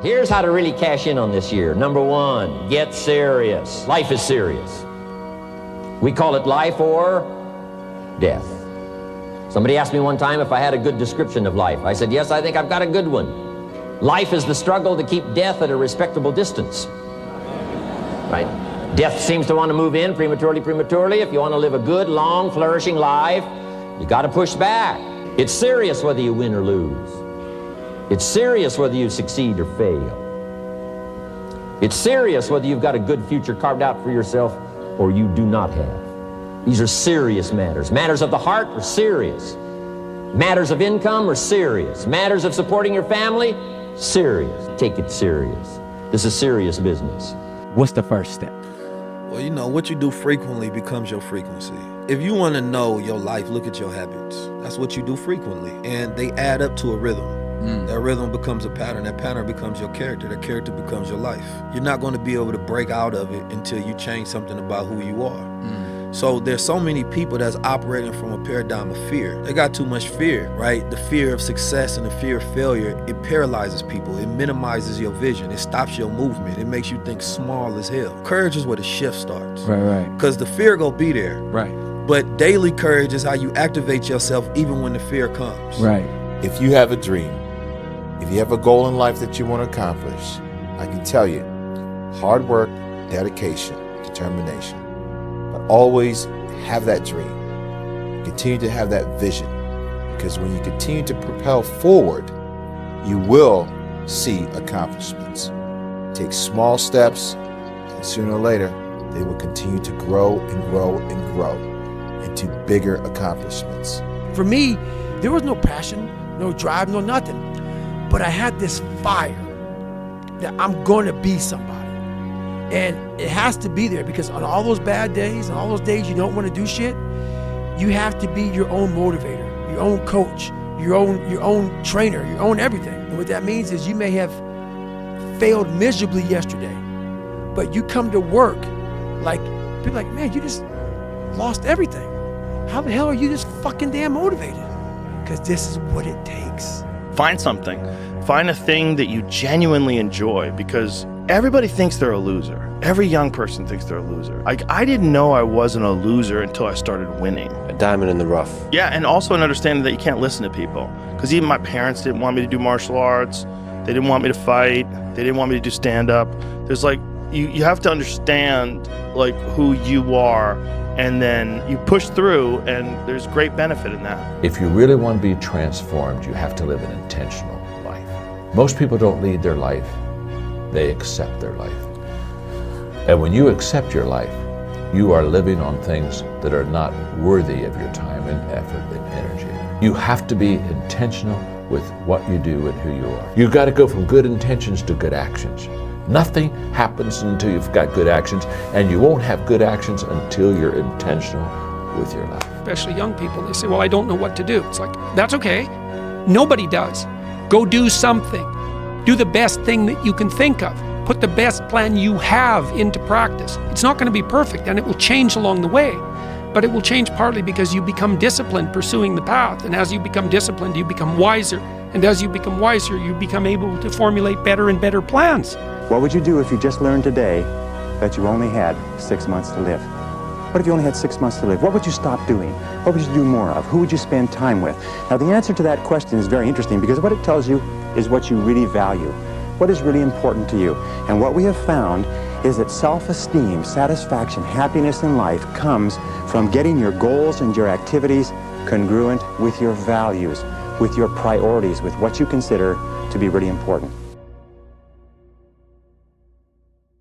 Here's how to really cash in on this year. Number one, get serious. Life is serious. We call it life or death. Somebody asked me one time if I had a good description of life. I said, yes, I think I've got a good one. Life is the struggle to keep death at a respectable distance. Right? Death seems to want to move in prematurely. If you want to live a good, long, flourishing life, you got to push back. It's serious whether you win or lose. It's serious whether you succeed or fail. It's serious whether you've got a good future carved out for yourself or you do not have. These are serious matters. Matters of the heart are serious. Matters of income are serious. Matters of supporting your family, serious. Take it serious. This is serious business. What's the first step? Well, you know, what you do frequently becomes your frequency. If you want to know your life, look at your habits. That's what you do frequently. And they add up to a rhythm. That rhythm becomes a pattern. That pattern becomes your character. That character becomes your life. You're not going to be able to break out of it until you change something about who you are. So there's so many people that's operating from a paradigm of fear. They got too much fear, right? The fear of success and the fear of failure, it paralyzes people. It minimizes your vision. It stops your movement. It makes you think small as hell. Courage is where the shift starts. Right. Because the fear gonna be there. Right. But daily courage is how you activate yourself even when the fear comes. Right. If you have a dream, if you have a goal in life that you want to accomplish, I can tell you, hard work, dedication, determination. But always have that dream. Continue to have that vision. Because when you continue to propel forward, you will see accomplishments. Take small steps, and sooner or later, they will continue to grow and grow and grow into bigger accomplishments. For me, there was no passion, no drive, no nothing. But I had this fire that I'm going to be somebody. And it has to be there because on all those bad days and all those days you don't want to do shit, you have to be your own motivator, your own coach, your own trainer, your own everything. And what that means is you may have failed miserably yesterday, but you come to work like, people are like, man, you just lost everything. How the hell are you just fucking damn motivated? Because this is what it takes. Find something. Find a thing that you genuinely enjoy, because everybody thinks they're a loser. Every young person thinks they're a loser. I didn't know I wasn't a loser until I started winning. A diamond in the rough. Yeah, and also an understanding that you can't listen to people. Because even my parents didn't want me to do martial arts. They didn't want me to fight. They didn't want me to do stand-up. There's like, you have to understand like who you are, and then you push through, and there's great benefit in that. If you really want to be transformed, you have to live an intentional life. Most people don't lead their life, they accept their life. And when you accept your life, you are living on things that are not worthy of your time and effort and energy. You have to be intentional with what you do and who you are. You've got to go from good intentions to good actions. Nothing happens until you've got good actions, and you won't have good actions until you're intentional with your life. Especially young people, they say, well, I don't know what to do. It's like, that's okay. Nobody does. Go do something. Do the best thing that you can think of. Put the best plan you have into practice. It's not going to be perfect, and it will change along the way. But it will change partly because you become disciplined pursuing the path. And as you become disciplined, you become wiser. And as you become wiser, you become able to formulate better and better plans. What would you do if you just learned today that you only had 6 months to live? What if you only had 6 months to live? What would you stop doing? What would you do more of? Who would you spend time with? Now, the answer to that question is very interesting because what it tells you is what you really value, what is really important to you. And what we have found is that self-esteem, satisfaction, happiness in life comes from getting your goals and your activities congruent with your values, with your priorities, with what you consider to be really important.